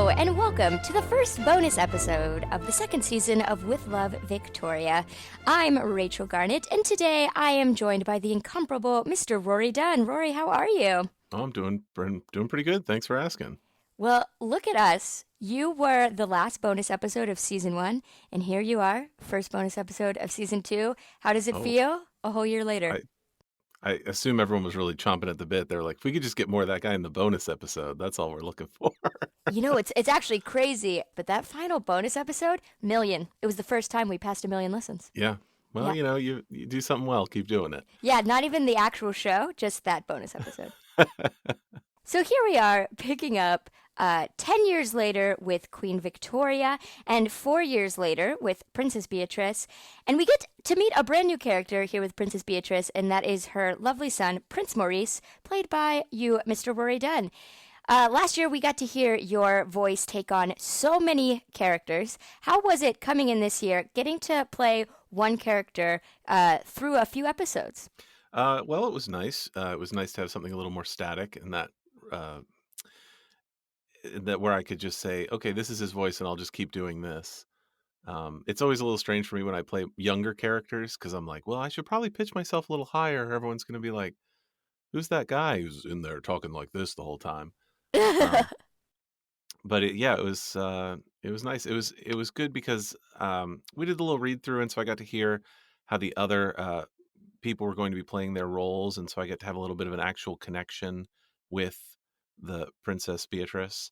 Hello, and welcome to the first bonus episode of the second season of With Love, Victoria. I'm Rachel Garnet, and today I am joined by the incomparable Mr. Rory Dunn. Rory, how are you? Oh, I'm doing pretty good. Thanks for asking. Well, look at us. You were the last bonus episode of season one, and here you are, first bonus episode of season two. How does it Oh, feel a whole year later? I I assume everyone was really chomping at the bit. They're like, if we could just get more of that guy in the bonus episode, that's all we're looking for. You know, it's actually crazy, but that final bonus episode, million. It was the first time we passed a million listens. Yeah. Well, Yeah. you do something well. Keep doing it. Yeah, not even the actual show, just that bonus episode. So here we are picking up 10 years later with Queen Victoria and 4 years later with Princess Beatrice. And we get to meet a brand new character here with Princess Beatrice, and that is her lovely son, Prince Maurice, played by you, Mr. Rory Dunn. Last year, we got to hear your voice take on so many characters. How was it coming in this year, getting to play one character through a few episodes? Well, it was nice. It was nice to have something a little more static, and uh, that where I could just say, okay, this is his voice, and I'll just keep doing this. It's always a little strange for me when I play younger characters because I'm like, well, I should probably pitch myself a little higher. Everyone's going to be like, who's that guy who's in there talking like this the whole time? Um, but yeah, it was nice. It was good because we did a little read through, and so I got to hear how the other people were going to be playing their roles, and so I get to have a little bit of an actual connection with the Princess Beatrice.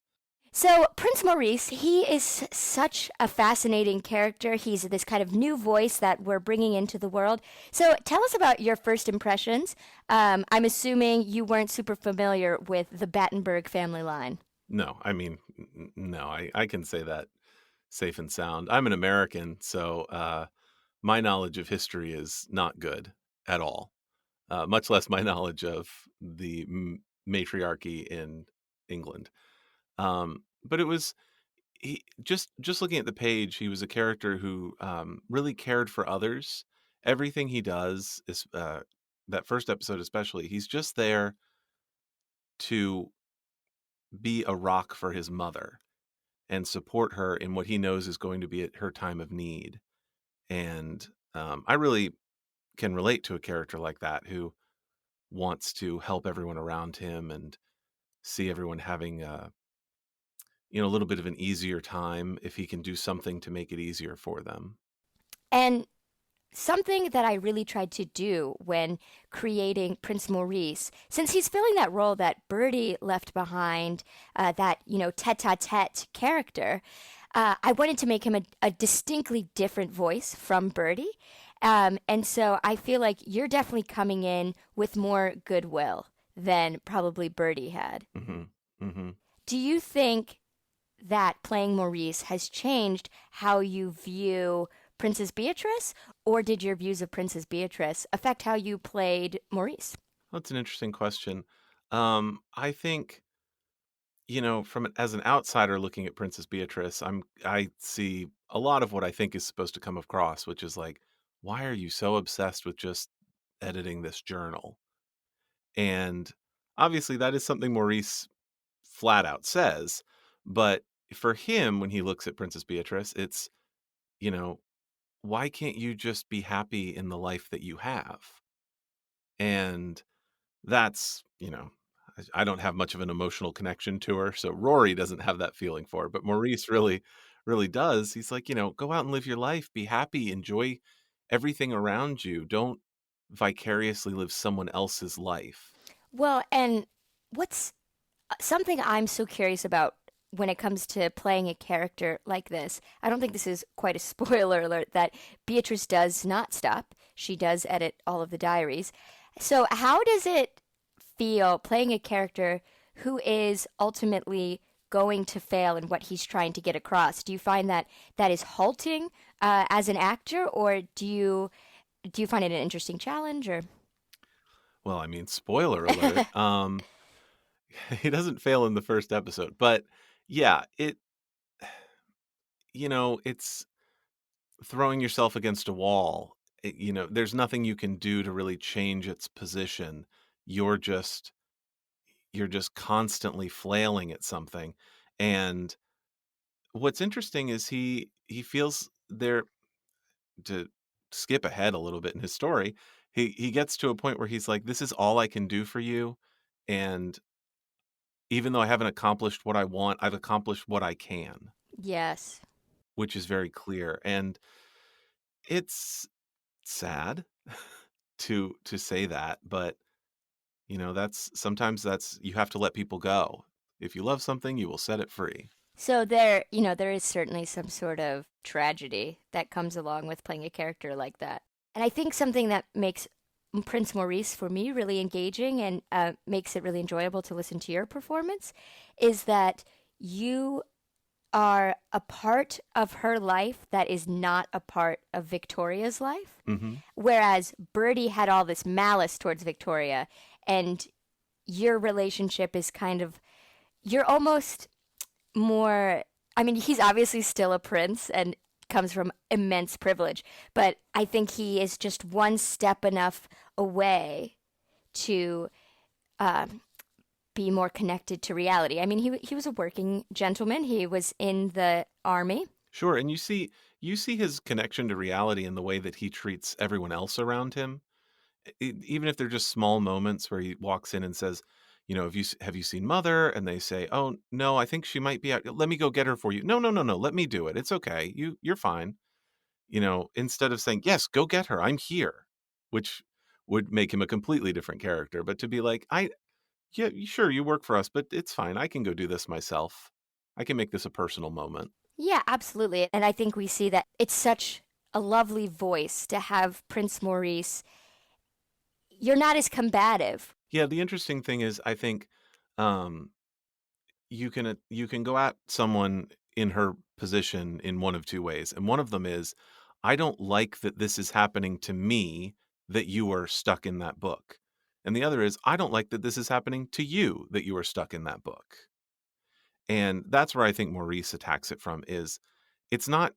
So, Prince Maurice, he is such a fascinating character. He's this kind of new voice that we're bringing into the world. So, tell us about your first impressions. I'm assuming you weren't super familiar with the Battenberg family line. No, I mean, no, I can say that safe and sound. I'm an American, so my knowledge of history is not good at all. Much less my knowledge of the matriarchy in England. But it was just looking at the page. He was a character who really cared for others. Everything he does is that first episode, especially. He's just there to be a rock for his mother and support her in what he knows is going to be at her time of need. And I really can relate to a character like that who wants to help everyone around him and see everyone having a little bit of an easier time if he can do something to make it easier for them. And something that I really tried to do when creating Prince Maurice, since he's filling that role that Bertie left behind, that, tete-a-tete character, I wanted to make him a distinctly different voice from Bertie. And so I feel like you're definitely coming in with more goodwill than probably Bertie had. Hmm. Hmm. Do you think that playing Maurice has changed how you view Princess Beatrice, or did your views of Princess Beatrice affect how you played Maurice? That's an interesting question. I think from as an outsider looking at Princess Beatrice, I see a lot of what I think is supposed to come across, which is like, why are you so obsessed with just editing this journal? And obviously, that is something Maurice flat out says. But for him, when he looks at Princess Beatrice, it's, you know, why can't you just be happy in the life that you have? And that's, I don't have much of an emotional connection to her. So Rory doesn't have that feeling for her, but Maurice really, really does. He's like, go out and live your life, be happy, enjoy everything around you. Don't vicariously live someone else's life. Well, and what's something I'm so curious about when it comes to playing a character like this? I don't think this is quite a spoiler alert that Beatrice does not stop. She does edit all of the diaries. So, how does it feel playing a character who is ultimately going to fail in what he's trying to get across? Do you find that that is halting as an actor, or do you find it an interesting challenge? Or Well, I mean, spoiler alert. He doesn't fail in the first episode, but yeah, it's throwing yourself against a wall. There's nothing you can do to really change its position. You're just you're just constantly flailing at something. And what's interesting is he feels there to skip ahead a little bit in his story. He gets to a point where he's like, "This is all I can do for you, and even though I haven't accomplished what I want, I've accomplished what I can," Yes. which is very clear, and it's sad to say that, but, that's sometimes that's you have to let people go. If you love something, you will set it free. So there is certainly some sort of tragedy that comes along with playing a character like that. And I think something that makes Prince Maurice for me really engaging and makes it really enjoyable to listen to your performance is that you are a part of her life that is not a part of Victoria's life. Mhm. Whereas Bertie had all this malice towards Victoria, and your relationship is kind of, you're almost more, I mean, he's obviously still a prince and comes from immense privilege, but I think he is just one step enough away to be more connected to reality. I mean, he was a working gentleman. He was in the army. Sure, and you see his connection to reality in the way that he treats everyone else around him. Even if they're just small moments where he walks in and says, have you seen Mother? And they say, "Oh, no, I think she might be out. Let me go get her for you." "No, no, no, no. Let me do it. It's okay. You're fine." Instead of saying, "Yes, go get her. I'm here," which would make him a completely different character. But to be like, yeah, sure, you work for us, but it's fine. I can go do this myself. I can make this a personal moment. Yeah, absolutely. And I think we see that it's such a lovely voice to have Prince Maurice. You're not as combative. Yeah, the interesting thing is, I think, um, you can go at someone in her position in one of two ways, and one of them is, I don't like that this is happening to me, that you are stuck in that book, and the other is, I don't like that this is happening to you, that you are stuck in that book. And that's where I think Maurice attacks it from, is it's not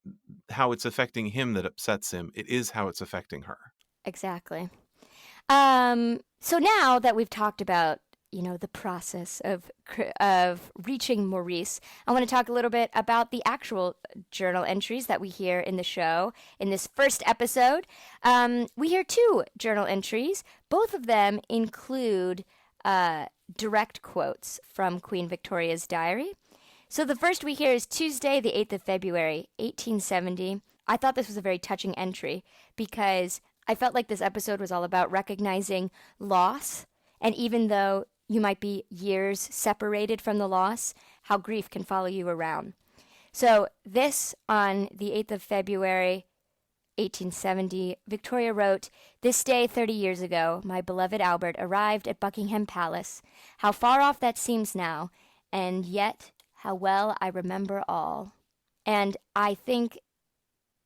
how it's affecting him that upsets him, it is how it's affecting her. Exactly. So now that we've talked about, the process of reaching Maurice, I want to talk a little bit about the actual journal entries that we hear in the show. In this first episode, we hear two journal entries. Both of them include direct quotes from Queen Victoria's diary. So the first we hear is Tuesday, the 8th of February, 1870. I thought this was a very touching entry because I felt like this episode was all about recognizing loss. And even though you might be years separated from the loss, how grief can follow you around. So this on the 8th of February, 1870, Victoria wrote, "This day 30 years ago, my beloved Albert arrived at Buckingham Palace. How far off that seems now, and yet how well I remember all." And I think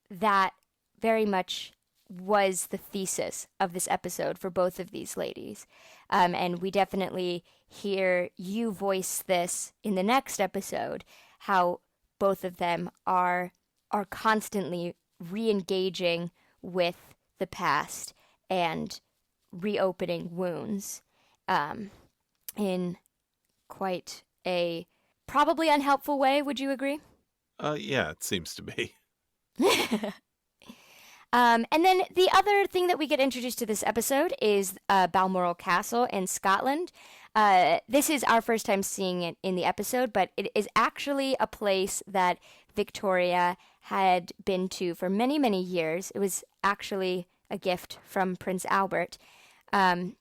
that very much was the thesis of this episode for both of these ladies. And we definitely hear you voice this in the next episode, how both of them are constantly re-engaging with the past and reopening wounds in quite a probably unhelpful way. Would you agree? Yeah, it seems to be. And then the other thing that we get introduced to this episode is Balmoral Castle in Scotland. This is our first time seeing it in the episode, but it is actually a place that Victoria had been to for many, many years. It was actually a gift from Prince Albert. And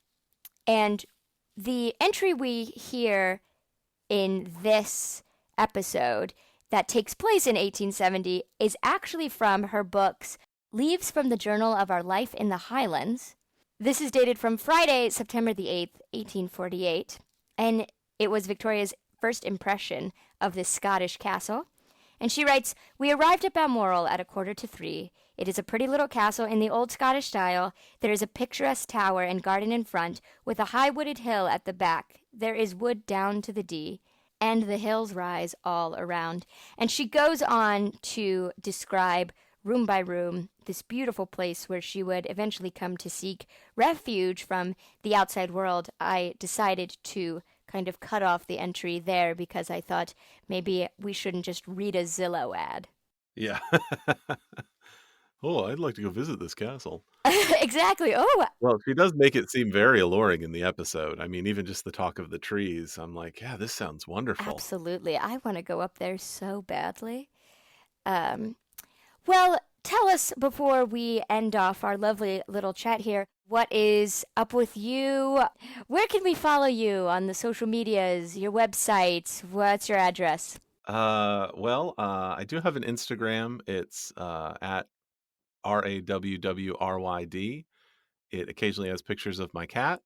the entry we hear in this episode that takes place in 1870 is actually from her books Leaves from the Journal of Our Life in the Highlands. This is dated from Friday, September the 8th, 1848, and it was Victoria's first impression of this Scottish castle. And she writes, "We arrived at Balmoral at 2:45. It is a pretty little castle in the old Scottish style. There is a picturesque tower and garden in front, with a high wooded hill at the back. There is wood down to the Dee, and the hills rise all around." And she goes on to describe room by room this beautiful place where she would eventually come to seek refuge from the outside world. I decided to kind of cut off the entry there because I thought maybe we shouldn't just read a Zillow ad. Yeah. Oh, I'd like to go visit this castle. Exactly. Oh, Well, she does make it seem very alluring in the episode. I mean, even just the talk of the trees, I'm like, yeah, this sounds wonderful. absolutely. I want to go up there so badly. Um, well, tell us before we end off our lovely little chat here, what is up with you? Where can we follow you on the social medias, your website? What's your address? I do have an Instagram. It's at RAWWRYD. It occasionally has pictures of my cat.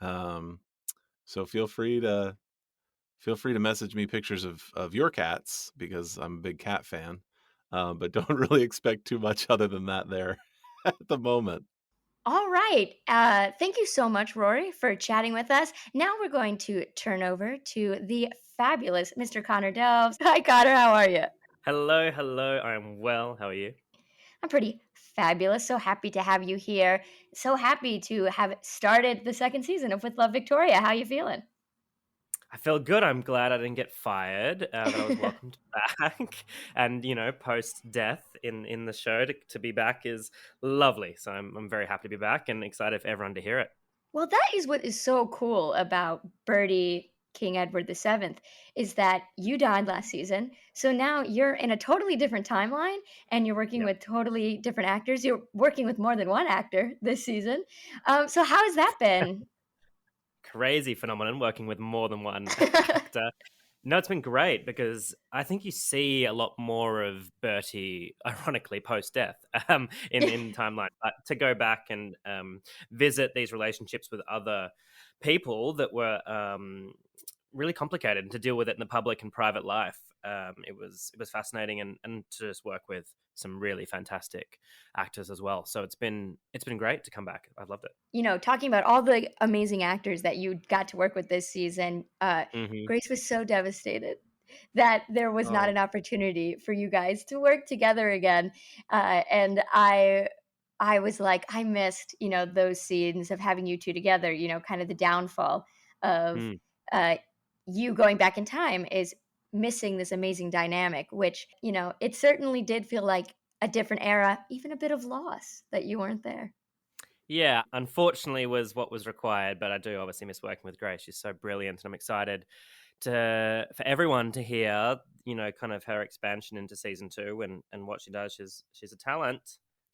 Um, so feel free to message me pictures of your cats because I'm a big cat fan. But don't really expect too much other than that there at the moment. All right. Thank you so much, Rory, for chatting with us. Now we're going to turn over to the fabulous Mr. Connor Delves. Hi, Connor. How are you? Hello, hello. I'm well. How are you? I'm pretty fabulous. So happy to have you here. So happy to have started the second season of With Love Victoria. How you feeling? I feel good. I'm glad I didn't get fired. That I was welcomed back, and post death in the show to be back is lovely. So I'm very happy to be back and excited for everyone to hear it. Well, that is what is so cool about Bertie King Edward VII is that you died last season. So now you're in a totally different timeline and you're working Yeah, with totally different actors. You're working with more than one actor this season. So how has that been? crazy phenomenon working with more than one actor. No, it's been great because I think you see a lot more of Bertie, ironically, post death in timeline. But to go back and visit these relationships with other people that were really complicated and to deal with it in the public and private life, it was fascinating and to just work with some really fantastic actors as well. So it's been great to come back. I've loved it. Talking about all the amazing actors that you got to work with this season, Hmm. Grace was so devastated that there was not Oh, an opportunity for you guys to work together again. And I was like, I missed, those scenes of having you two together, kind of the downfall of mm. uh, you going back in time is missing this amazing dynamic, which, it certainly did feel like a different era, even a bit of loss that you weren't there. Yeah, unfortunately was what was required, but I do obviously miss working with Grace. She's so brilliant, and I'm excited for everyone to hear, kind of her expansion into season two and what she does. She's a talent.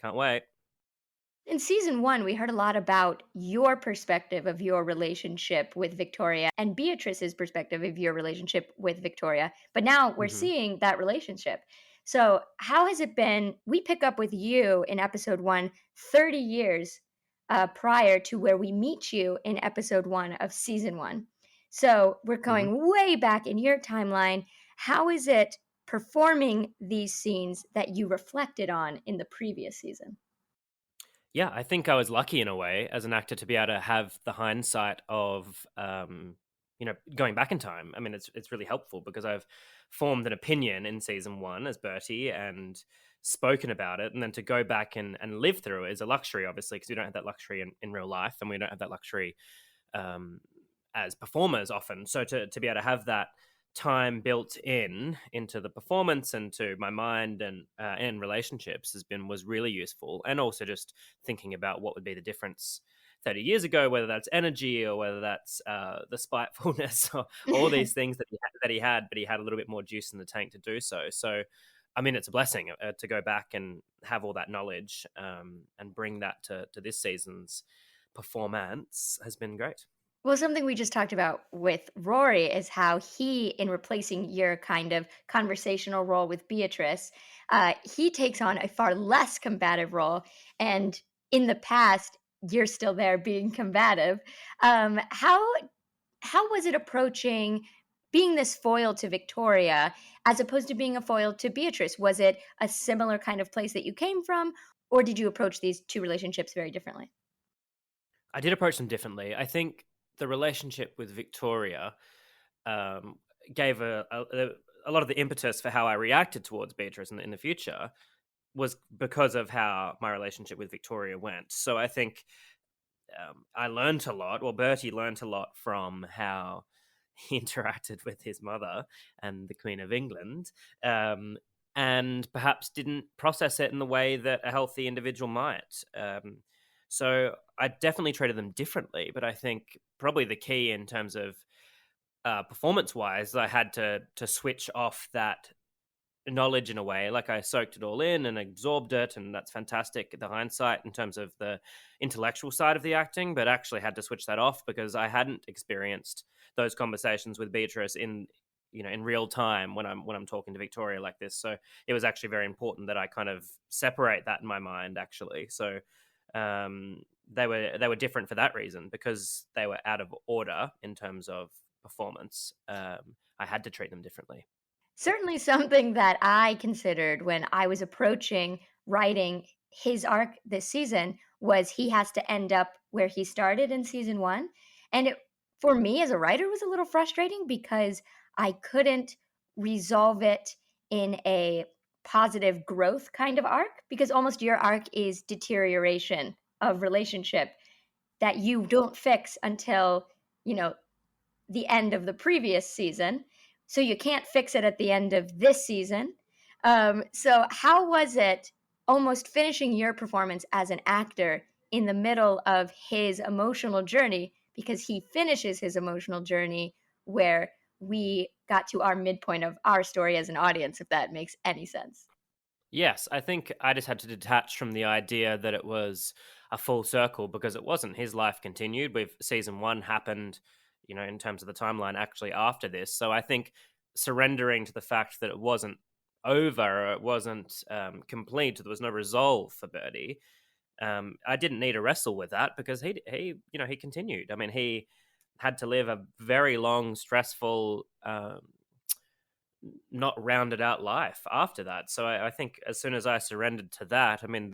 Can't wait. In season one, we heard a lot about your perspective of your relationship with Victoria and Beatrice's perspective of your relationship with Victoria. But now we're Hmm. seeing that relationship. So, how has it been? We pick up with you in episode one, 30 years prior to where we meet you in episode one of season one. So, we're Hmm. going way back in your timeline. How is it performing these scenes that you reflected on in the previous season? Yeah, I think I was lucky in a way as an actor to be able to have the hindsight of, going back in time. I mean, it's really helpful because I've formed an opinion in season one as Bertie and spoken about it, and then to go back and live through it is a luxury, obviously, because we don't have that luxury in real life, and we don't have that luxury um, as performers often. So to be able to have that time built into the performance and to my mind and relationships was really useful, and also just thinking about what would be the difference 30 years ago, whether that's energy or whether that's the spitefulness or all these things that he had, but he had a little bit more juice in the tank to do so. So I mean, it's a blessing to go back and have all that knowledge and bring that to this season's performance has been great. Well, something we just talked about with Rory is how he, in replacing your kind of conversational role with Beatrice, he takes on a far less combative role. And in the past, you're still there being combative. How was it approaching being this foil to Victoria as opposed to being a foil to Beatrice? Was it a similar kind of place that you came from, or did you approach these two relationships very differently? I did approach them differently. I think the relationship with Victoria um, gave a lot of the impetus for how I reacted towards Beatrice in the future was because of how my relationship with Victoria went. So I think I learned a lot. Well, Bertie learned a lot from how. he interacted with his mother and the Queen of England, and perhaps didn't process it in the way that a healthy individual might. So I definitely treated them differently, but I think probably the key in terms of performance-wise, I had to switch off that knowledge in a way. Like, I soaked it all in and absorbed it, and that's fantastic, the hindsight in terms of the intellectual side of the acting, but actually had to switch that off because I hadn't experienced those conversations with Beatrice in real time when I'm talking to Victoria like this. So it was actually very important that I kind of separate that in my mind, actually. So they were different for that reason, because they were out of order in terms of performance. I had to treat them differently. Certainly something that I considered when I was approaching writing his arc this season was he has to end up where he started in season 1. And it, for me as a writer, was a little frustrating because I couldn't resolve it in a positive growth kind of arc, because almost your arc is deterioration of relationship that you don't fix until, you know, the end of the previous season. So you can't fix it at the end of this season. So how was it almost finishing your performance as an actor in the middle of his emotional journey? Because he finishes his emotional journey where we got to our midpoint of our story as an audience, if that makes any sense. Yes, I think I just had to detach from the idea that it was a full circle, because it wasn't. His life continued. With season 1 happened, in terms of the timeline, actually after this. So I think surrendering to the fact that it wasn't over, or it wasn't complete, there was no resolve for Birdie. I didn't need to wrestle with that, because he continued. I mean, he had to live a very long, stressful, not rounded out life after that. So I think as soon as I surrendered to that, I mean,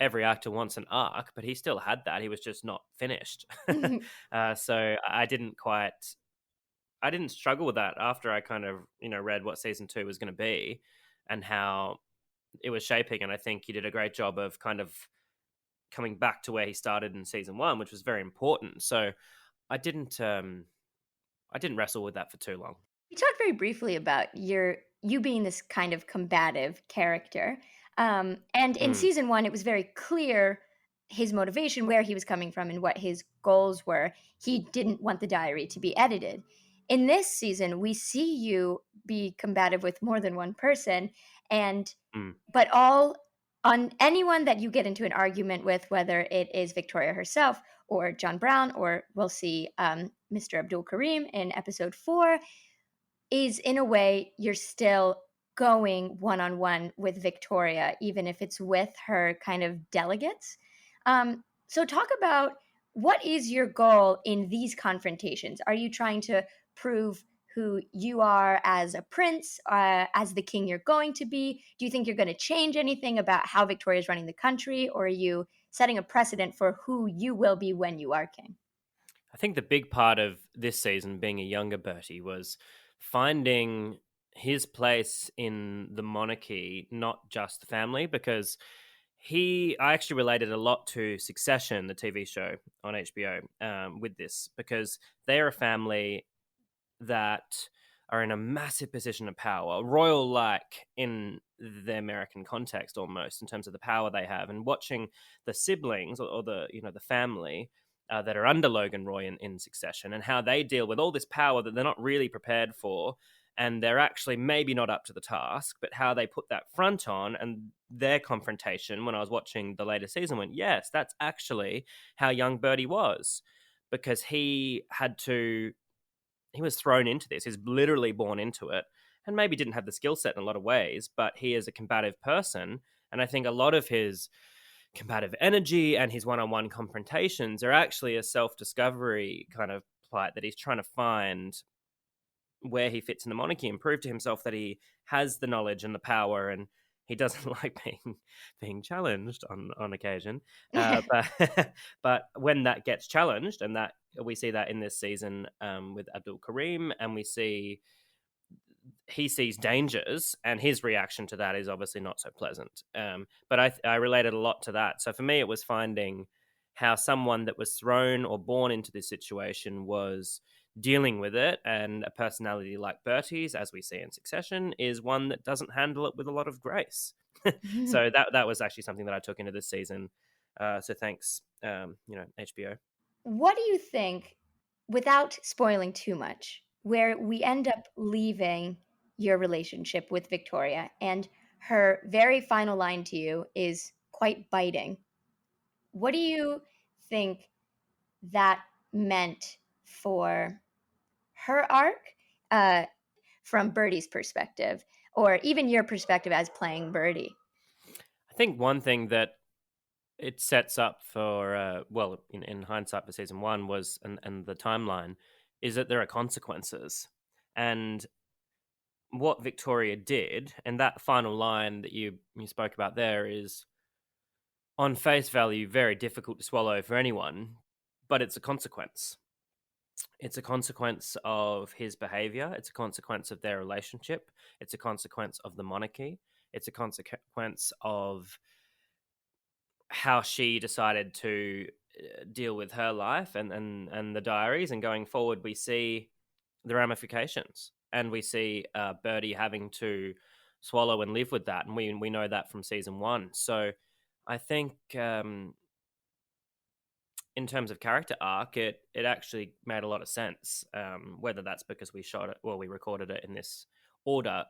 every actor wants an arc, but he still had that. He was just not finished. So I didn't struggle with that after I kind of read what season 2 was going to be and how it was shaping. And I think he did a great job of kind of coming back to where he started in season 1, which was very important. So I didn't wrestle with that for too long. You talked very briefly about you being this kind of combative character, and in Mm, season 1, it was very clear his motivation, where he was coming from, and what his goals were. He didn't want the diary to be edited. In this season, we see you be combative with more than one person, and mm. but all on anyone that you get into an argument with, whether it is Victoria herself or John Brown, or we'll see Mr. Abdul Karim in episode 4, is in a way you're still going one on one with Victoria, even if it's with her kind of delegates. So, talk about what is your goal in these confrontations? Are you trying to prove who you are as a prince, as the king you're going to be? Do you think you're going to change anything about how Victoria is running the country, or are you setting a precedent for who you will be when you are king? I think the big part of this season, being a younger Bertie, was finding his place in the monarchy, not just the family, because I actually related a lot to Succession, the TV show on HBO, with this, because they're a family that are in a massive position of power, royal like in the American context almost, in terms of the power they have. And watching the siblings, or the family that are under Logan Roy in Succession, and how they deal with all this power that they're not really prepared for, and they're actually maybe not up to the task, but how they put that front on, and their confrontation when I was watching the later season went, yes, that's actually how young Bertie was, because he was thrown into this. He's literally born into it, and maybe didn't have the skill set in a lot of ways, but he is a combative person. And I think a lot of his combative energy and his one-on-one confrontations are actually a self-discovery kind of plight, that he's trying to find where he fits in the monarchy and prove to himself that he has the knowledge and the power, and he doesn't like being challenged on occasion. But when that gets challenged, and that we see that in this season with Abdul Karim, and he sees dangers, and his reaction to that is obviously not so pleasant. But I related a lot to that. So for me, it was finding how someone that was thrown or born into this situation was dealing with it, and a personality like Bertie's, as we see in Succession, is one that doesn't handle it with a lot of grace. So that was actually something that I took into this season. So thanks, HBO. What do you think, without spoiling too much, where we end up leaving your relationship with Victoria, and her very final line to you is quite biting? What do you think that meant for her arc, from Birdie's perspective, or even your perspective as playing Birdie? I think one thing that it sets up for, in hindsight for season one was, and the timeline, is that there are consequences. And what Victoria did, and that final line that you spoke about there, is on face value very difficult to swallow for anyone, but it's a consequence. It's a consequence of his behavior. It's a consequence of their relationship. It's a consequence of the monarchy. It's a consequence of how she decided to deal with her life and the diaries. And going forward, we see the ramifications, and we see Birdie having to swallow and live with that. And we know that from season one. So I think in terms of character arc, it actually made a lot of sense. Whether that's because we recorded it in this order,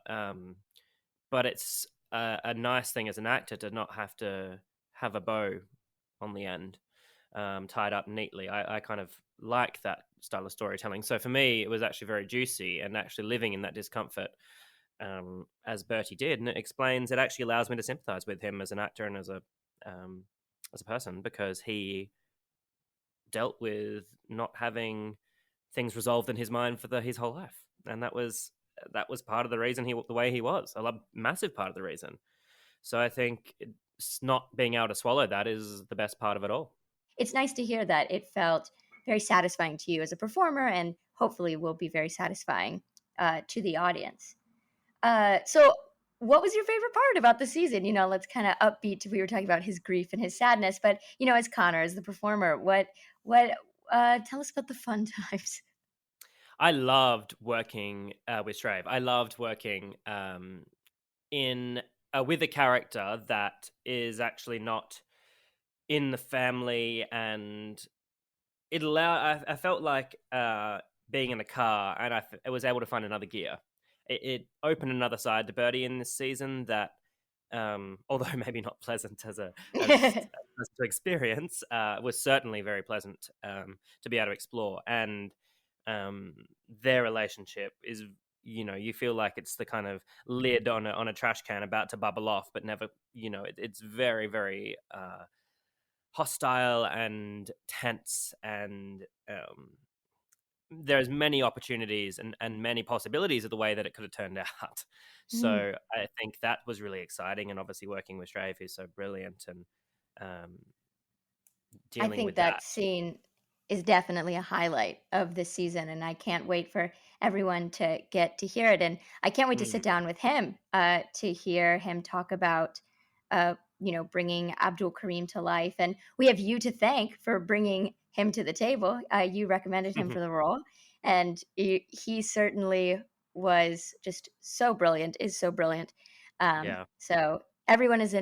but it's a nice thing as an actor to not have to have a bow on the end, tied up neatly. I kind of like that style of storytelling. So for me, it was actually very juicy, and actually living in that discomfort, as Bertie did, and it actually allows me to sympathize with him as an actor and as a person, because he dealt with not having things resolved in his mind for his whole life, and that was part of the reason the way he was. A massive part of the reason. So I think not being able to swallow that is the best part of it all. It's nice to hear that it felt very satisfying to you as a performer, and hopefully will be very satisfying to the audience. So what was your favorite part about the season? Let's kind of upbeat. We were talking about his grief and his sadness, but as Connor, as the performer, what tell us about the fun times. I loved working with Shrave. I loved working in with a character that is actually not in the family, and I felt like being in a car, and I was able to find another gear. It opened another side to Birdie in this season that, although maybe not pleasant as to experience, was certainly very pleasant to be able to explore. And their relationship is, you feel like it's the kind of lid on a trash can about to bubble off, but never. It's very, very hostile and tense, and there's many opportunities and many possibilities of the way that it could have turned out. So I think that was really exciting, and obviously working with Strafe, who's so brilliant, and I dealing think with that that. scene is definitely a highlight of this season, and I can't wait for everyone to get to hear it. And I can't wait to sit down with him to hear him talk about, bringing Abdul Karim to life. And we have you to thank for bringing him to the table. You recommended him for the role, and he certainly was just so brilliant. Is so brilliant. Yeah. So everyone is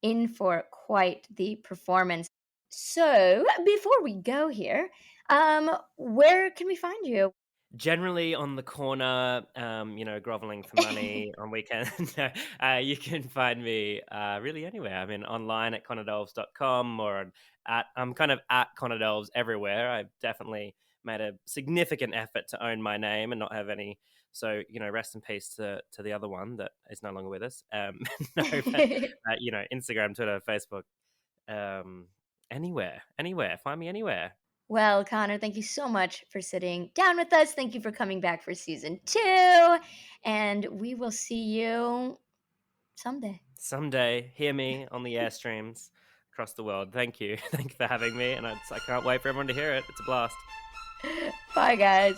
in for quite the performance. So before we go here, where can we find you? Generally on the corner, groveling for money on weekends. No, you can find me really anywhere. I mean, online at connordelves.com, or I'm kind of at connordelves everywhere. I've definitely made a significant effort to own my name and not have any. So, rest in peace to the other one that is no longer with us. No, but, Instagram, Twitter, Facebook, anywhere. Find me anywhere. Well, Connor, thank you so much for sitting down with us. Thank you for coming back for season 2. And we will see you someday. Someday, hear me on the airstreams across the world. Thank you. Thank you for having me. And I can't wait for everyone to hear it. It's a blast. Bye, guys.